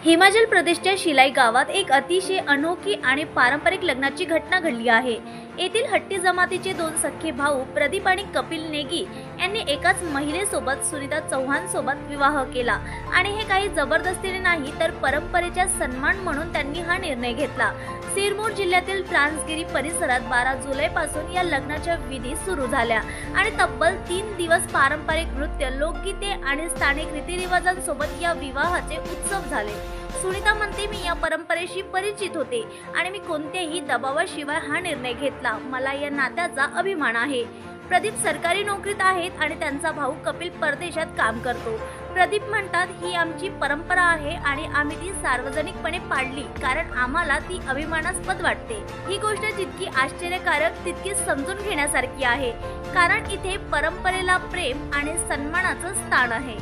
हिमाचल प्रदेशच्या शिलाई गावात एक अतिशय अनोखी आणि पारंपरिक लग्नाची घटना घडली आहे। येथील हट्टी जमातीचे दोन सख्खे भाऊ प्रदीप आणि कपिल नेगी यांनी एकाच महिलेसोबत सुनीता चौहान सोबत विवाह केला आणि हे काही जबरदस्तीने नाही तर परंपरेचा सन्मान म्हणून त्यांनी हा निर्णय घेतला। सिरमौर जिल्ह्यातील ट्रान्सगिरी परिसरात 12 जुलैपासून या लग्नाच्या विधी सुरू झाल्या आणि तब्बल 3 दिवस पारंपरिक नृत्य, लोकगीते आणि स्थानिक रीतिरिवाजांसोबत या विवाहाचे उत्सव झाले। सुनीता म्हणते, मी या परंपरेशी परिचित होते आणि मी कोणत्याही दबावाशिवाय हा निर्णय घेतला। मला या नात्याचा अभिमान आहे। प्रदीप सरकारी नोकरीत आहेत आणि त्यांचा भाऊ कपिल परदेशात काम करतो। प्रदीप म्हणतात, ही आमची परंपरा आहे आणि आम्ही ती सार्वजनिकपणे पाळली कारण आम्हाला ती अभिमानास्पद वाटते। ही गोष्ट जितकी आश्चर्यकारक तितकी समजून घेण्यासारखी आहे कारण इथे परंपरेला प्रेम आणि सन्मानाचं स्थान आहे।